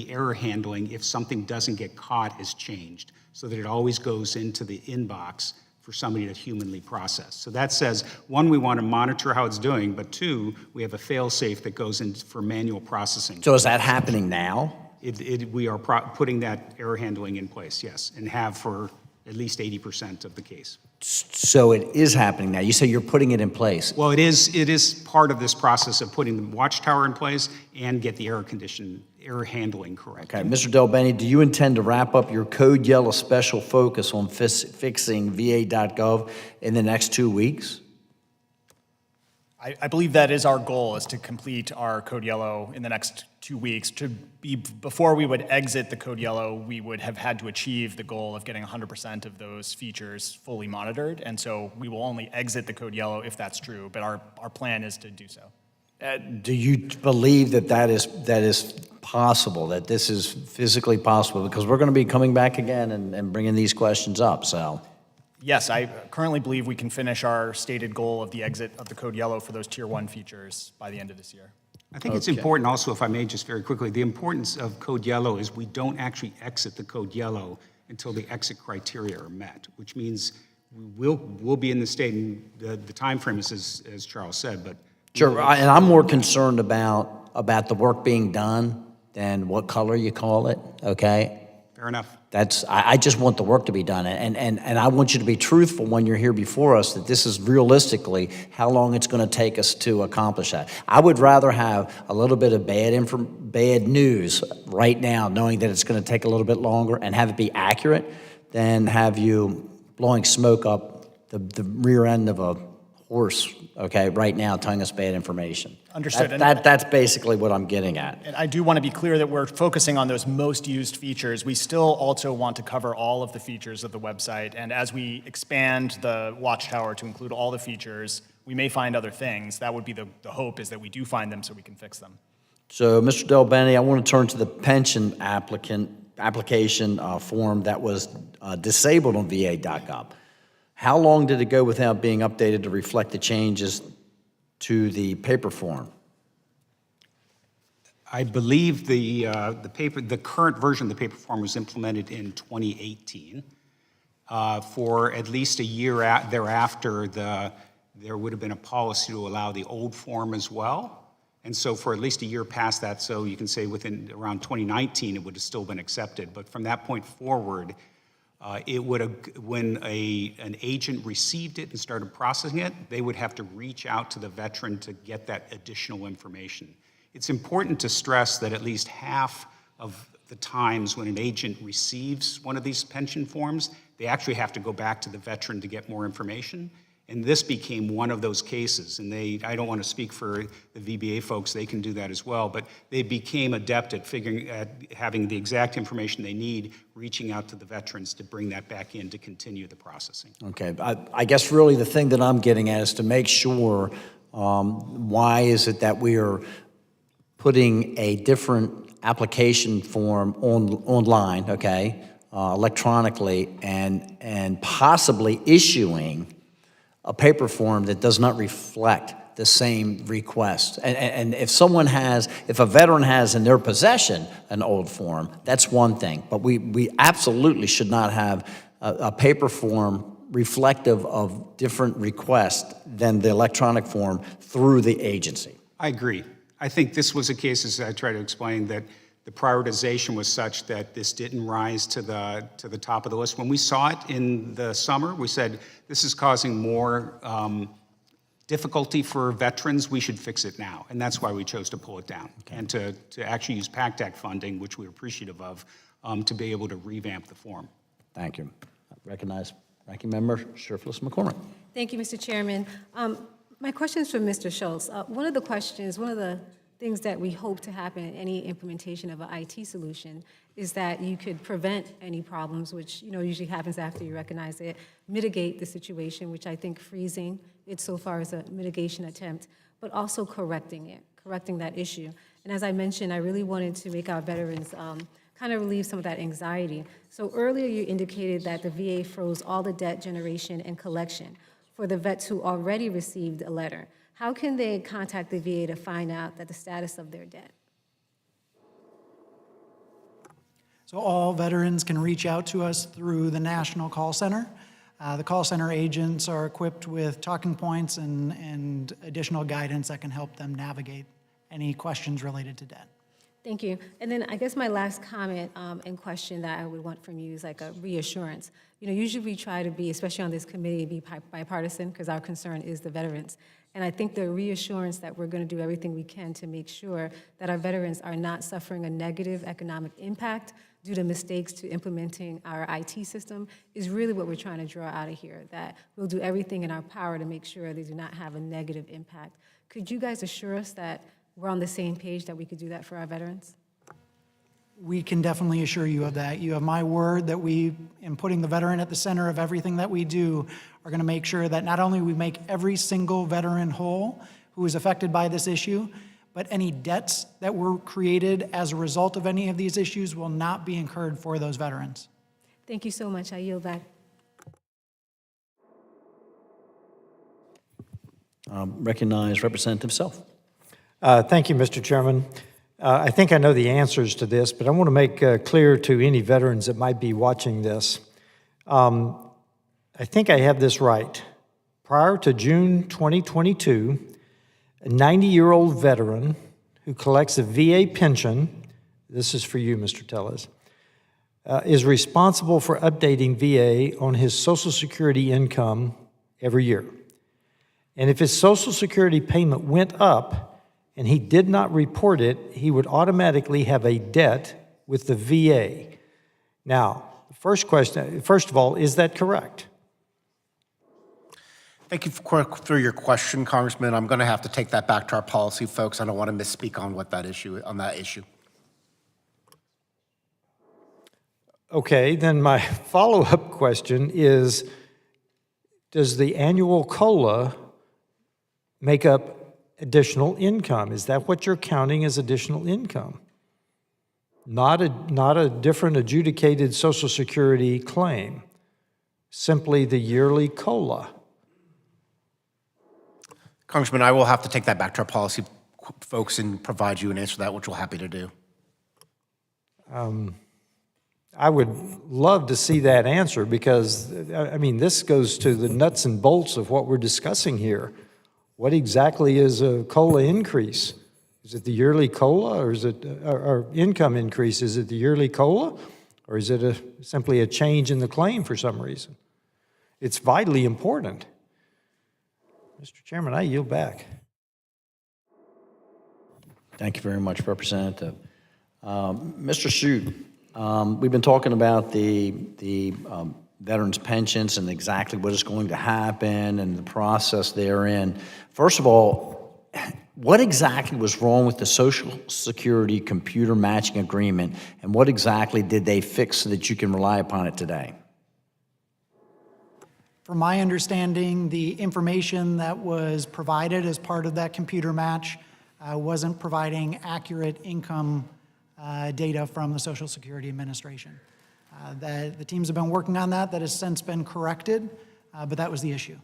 error handling, if something doesn't get caught, is changed so that it always goes into the inbox for somebody to humanly process. So that says, one, we want to monitor how it's doing, but two, we have a fail-safe that goes in for manual processing. So is that happening now? We are putting that error handling in place, yes, and have for at least 80% of the case. So it is happening now. You say you're putting it in place. Well, it is part of this process of putting the Watchtower in place and get the error handling correct. Okay, Mr. Del Bene, do you intend to wrap up your Code Yellow special focus on fixing VA.gov in the next 2 weeks? I believe that is our goal, is to complete our Code Yellow in the next 2 weeks. Before we would exit the Code Yellow, we would have had to achieve the goal of getting 100% of those features fully monitored, and so we will only exit the Code Yellow if that's true, but our plan is to do so. Do you believe that is possible, that this is physically possible? Because we're going to be coming back again and bringing these questions up, so. Yes, I currently believe we can finish our stated goal of the exit of the Code Yellow for those Tier 1 features by the end of this year. I think it's important also, if I may just very quickly, the importance of Code Yellow is we don't actually exit the Code Yellow until the exit criteria are met, which means we'll be in the state, and the time frame is as Charles said, but. Sure, and I'm more concerned about the work being done than what color you call it, okay? Fair enough. I just want the work to be done, and I want you to be truthful when you're here before us, that this is realistically how long it's going to take us to accomplish that. I would rather have a little bit of bad news right now, knowing that it's going to take a little bit longer, and have it be accurate, than have you blowing smoke up the rear end of a horse, okay, right now, telling us bad information. Understood. That's basically what I'm getting at. And I do want to be clear that we're focusing on those most used features. We still also want to cover all of the features of the website, and as we expand the Watchtower to include all the features, we may find other things. That would be the hope, is that we do find them so we can fix them. So, Mr. Del Bene, I want to turn to the pension application form that was disabled on VA.gov. How long did it go without being updated to reflect the changes to the paper form? I believe the current version of the paper form was implemented in 2018. For at least a year thereafter, there would have been a policy to allow the old form as well. And so for at least a year past that, so you can say within around 2019, it would have still been accepted. But from that point forward, it would have, when an agent received it and started processing it, they would have to reach out to the veteran to get that additional information. It's important to stress that at least half of the times when an agent receives one of these pension forms, they actually have to go back to the veteran to get more information. And this became one of those cases. And I don't want to speak for the VBA folks, they can do that as well, but they became adept at having the exact information they need, reaching out to the veterans to bring that back in to continue the processing. Okay, I guess really the thing that I'm getting at is to make sure, why is it that we are putting a different application form online, okay, electronically, and possibly issuing a paper form that does not reflect the same request. And if a veteran has in their possession an old form, that's one thing. But we absolutely should not have a paper form reflective of different requests than the electronic form through the agency. I agree. I think this was a case, as I try to explain, that the prioritization was such that this didn't rise to the top of the list. When we saw it in the summer, we said, this is causing more difficulty for veterans, we should fix it now. And that's why we chose to pull it down and to actually use PACT Act funding, which we're appreciative of, to be able to revamp the form. Thank you. I recognize Ranking Member Sheriff McCormick. Thank you, Mr. Chairman. My question is for Mr. Schultz. One of the things that we hope to happen in any implementation of an IT solution is that you could prevent any problems, which usually happens after you recognize it, mitigate the situation, which I think freezing it so far is a mitigation attempt, but also correcting that issue. And as I mentioned, I really wanted to make our veterans kind of relieve some of that anxiety. So earlier you indicated that the VA froze all the debt generation and collection for the vets who already received a letter. How can they contact the VA to find out the status of their debt? So all veterans can reach out to us through the National Call Center. The call center agents are equipped with talking points and additional guidance that can help them navigate any questions related to debt. Thank you. And then I guess my last comment and question that I would want from you is like a reassurance. Usually we try to be, especially on this committee, be bipartisan because our concern is the veterans. And I think the reassurance that we're going to do everything we can to make sure that our veterans are not suffering a negative economic impact due to mistakes to implementing our IT system is really what we're trying to draw out of here, that we'll do everything in our power to make sure they do not have a negative impact. Could you guys assure us that we're on the same page, that we could do that for our veterans? We can definitely assure you of that. You have my word that we, in putting the veteran at the center of everything that we do, are going to make sure that not only we make every single veteran whole who is affected by this issue, but any debts that were created as a result of any of these issues will not be incurred for those veterans. Thank you so much. I yield back. Recognize Representative Self. Thank you, Mr. Chairman. I think I know the answers to this, but I want to make clear to any veterans that might be watching this. I think I have this right. Prior to June 2022, a 90-year-old veteran who collects a VA pension, this is for you, Mr. Tellez, is responsible for updating VA on his Social Security income every year. And if his Social Security payment went up and he did not report it, he would automatically have a debt with the VA. Now, first of all, is that correct? Thank you for your question, Congressman. I'm going to have to take that back to our policy folks. I don't want to misspeak on that issue. Okay, then my follow-up question is, does the annual COLA make up additional income? Is that what you're counting as additional income? Not a different adjudicated Social Security claim, simply the yearly COLA. Congressman, I will have to take that back to our policy folks and provide you an answer to that, which we're happy to do. I would love to see that answer because, I mean, this goes to the nuts and bolts of what we're discussing here. What exactly is a COLA increase? Is it the yearly COLA or is it or income increase? Is it the yearly COLA or is it simply a change in the claim for some reason? It's vitally important. Mr. Chairman, I yield back. Thank you very much, Representative. Mr. Shute, we've been talking about the veterans' pensions and exactly what is going to happen and the process therein. First of all, what exactly was wrong with the Social Security computer matching agreement, and what exactly did they fix so that you can rely upon it today? From my understanding, the information that was provided as part of that computer match wasn't providing accurate income data from the Social Security Administration. The teams have been working on that. That has since been corrected, but that was the issue.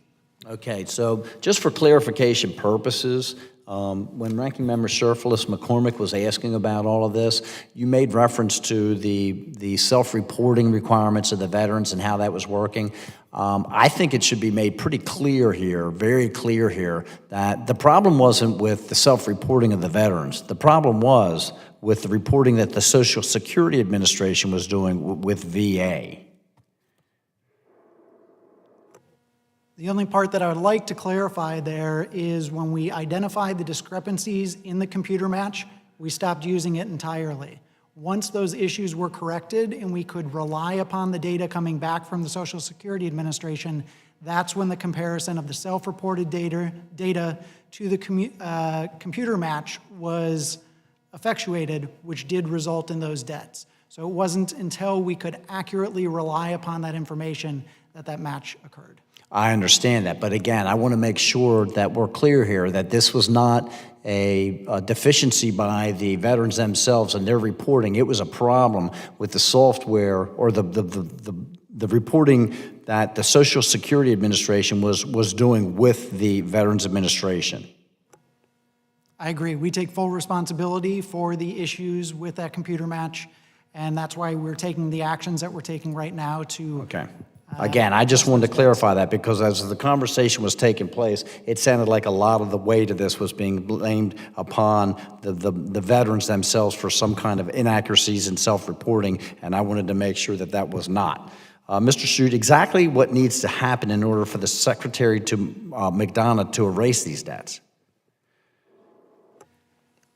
Okay, so just for clarification purposes, when Ranking Member Sheriffless McCormick was asking about all of this, you made reference to the self-reporting requirements of the veterans and how that was working. I think it should be made pretty clear here, very clear here, that the problem wasn't with the self-reporting of the veterans. The problem was with the reporting that the Social Security Administration was doing with VA. The only part that I would like to clarify there is when we identified the discrepancies in the computer match, we stopped using it entirely. Once those issues were corrected and we could rely upon the data coming back from the Social Security Administration, that's when the comparison of the self-reported data to the computer match was effectuated, which did result in those debts. So it wasn't until we could accurately rely upon that information that that match occurred. I understand that, but again, I want to make sure that we're clear here that this was not a deficiency by the veterans themselves and their reporting. It was a problem with the software or the reporting that the Social Security Administration was doing with the Veterans Administration. I agree. We take full responsibility for the issues with that computer match, and that's why we're taking the actions that we're taking right now to... Okay. Again, I just wanted to clarify that because as the conversation was taking place, it sounded like a lot of the weight of this was being blamed upon the veterans themselves for some kind of inaccuracies in self-reporting, and I wanted to make sure that that was not. Mr. Shute, exactly what needs to happen in order for the Secretary to McDonough to erase these debts?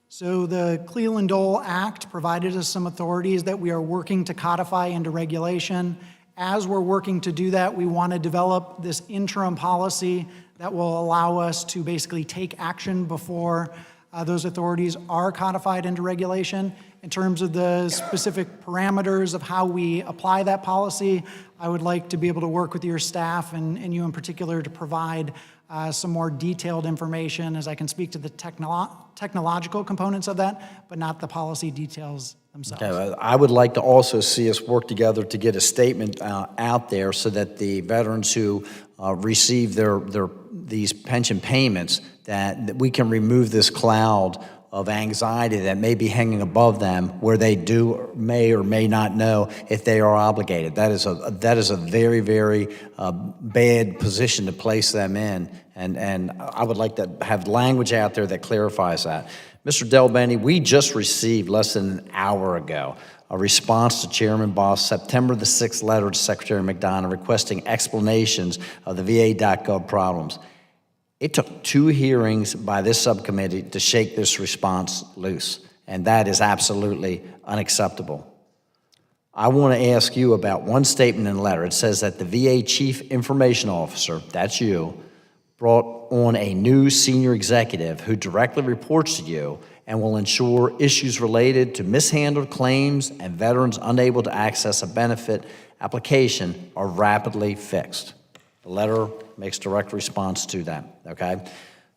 So the Cleveland-Dole Act provided us some authorities that we are working to codify into regulation. As we're working to do that, we want to develop this interim policy that will allow us to basically take action before those authorities are codified into regulation. In terms of the specific parameters of how we apply that policy, I would like to be able to work with your staff and you in particular to provide some more detailed information, as I can speak to the technological components of that, but not the policy details themselves. Okay, I would like to also see us work together to get a statement out there so that the veterans who receive these pension payments, that we can remove this cloud of anxiety that may be hanging above them, where they may or may not know if they are obligated. That is a very, very bad position to place them in, and I would like to have language out there that clarifies that. Mr. Del Bene, we just received less than an hour ago a response to Chairman Boss' September the 6th letter to Secretary McDonough requesting explanations of the VA.gov problems. It took 2 hearings by this subcommittee to shake this response loose, and that is absolutely unacceptable. I want to ask you about one statement in the letter. It says that the VA Chief Information Officer, that's you, brought on a new senior executive who directly reports to you and will ensure issues related to mishandled claims and veterans unable to access a benefit application are rapidly fixed. The letter makes direct response to that, okay?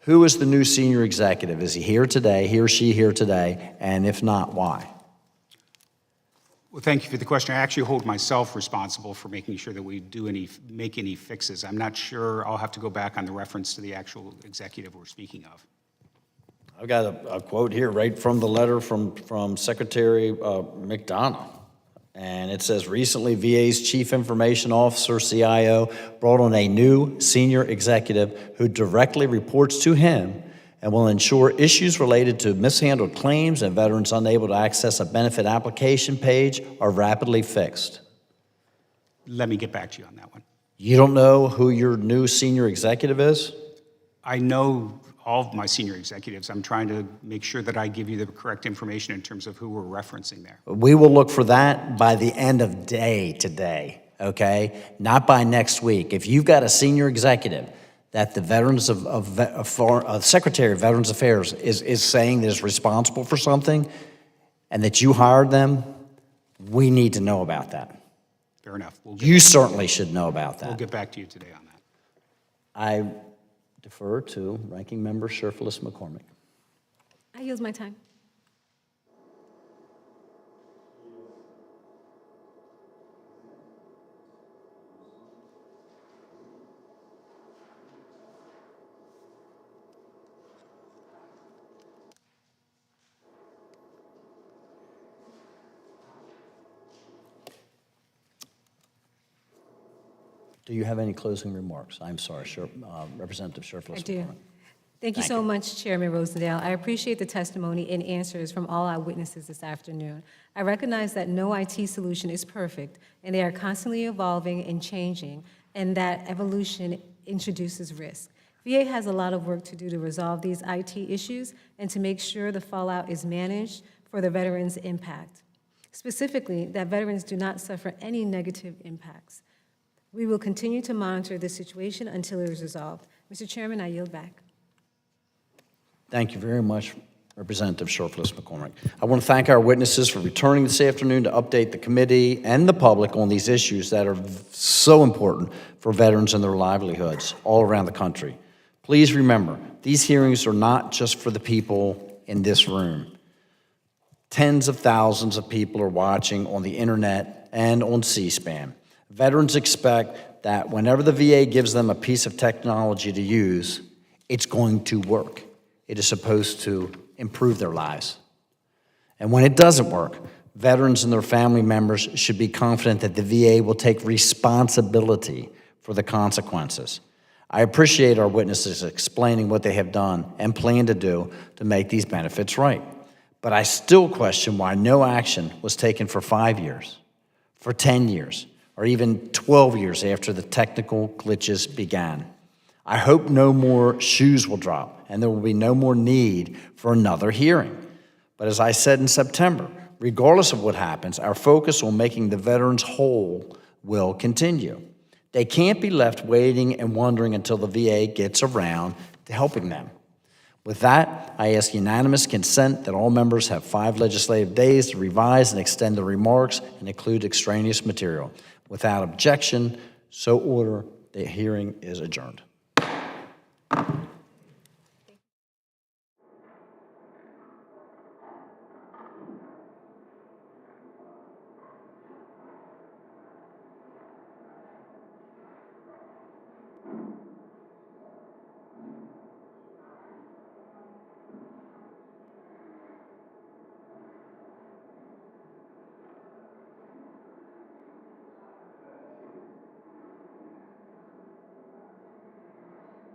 Who is the new senior executive? Is he here today, he or she here today, and if not, why? Well, thank you for the question. I actually hold myself responsible for making sure that we make any fixes. I'm not sure. I'll have to go back on the reference to the actual executive we're speaking of. I've got a quote here right from the letter from Secretary McDonough. And it says, recently VA's Chief Information Officer, CIO, brought on a new senior executive who directly reports to him and will ensure issues related to mishandled claims and veterans unable to access a benefit application page are rapidly fixed. Let me get back to you on that one. You don't know who your new senior executive is? I know all of my senior executives. I'm trying to make sure that I give you the correct information in terms of who we're referencing there. We will look for that by the end of day today. okay? Not by next week. If you've got a senior executive that the Veterans of Secretary of Veterans Affairs is saying that is responsible for something, and that you hired them, we need to know about that. Fair enough. We'll You certainly should know about that. get back to you today on that. I defer to Ranking Member Sherfless McCormick. I yield my time. Do you have any closing remarks? I'm sorry, Representative Sherfless I do. McCormick. Thank you Thank so you. much, Chairman Rosendale. I appreciate the testimony and answers from all our witnesses this afternoon. I recognize that no IT solution is perfect, and they are constantly evolving and changing, and that evolution introduces risk. VA has a lot of work to do to resolve these IT issues and to make sure the fallout is managed for the veterans' impact. Specifically, that veterans do not suffer any negative impacts. We will continue to monitor the situation until it is resolved. Mr. Chairman, I yield back. Thank you very much, Representative Sherfless McCormick. I want to thank our witnesses for returning this afternoon to update the committee and the public on these issues that are so important for veterans and their livelihoods all around the country. Please remember, these hearings are not just for the people in this room. Tens of thousands of people are watching on the internet and on C-SPAN. Veterans expect that whenever the VA gives them a piece of technology to use, it's going to work. It is supposed to improve their lives. And when it doesn't work, veterans and their family members should be confident that the VA will take responsibility for the consequences. I appreciate our witnesses explaining what they have done and plan to do to make these benefits right. But I still question why no action was taken for 5 years, for 10 years, or even 12 years after the technical glitches began. I hope no more shoes will drop and there will be no more need for another hearing. But as I said in September, regardless of what happens, our focus on making the veterans whole will continue. They can't be left waiting and wondering until the VA gets around to helping them. With that, I ask unanimous consent that all members have 5 legislative days to revise and extend their remarks and include extraneous material. Without objection, so order, the hearing is adjourned.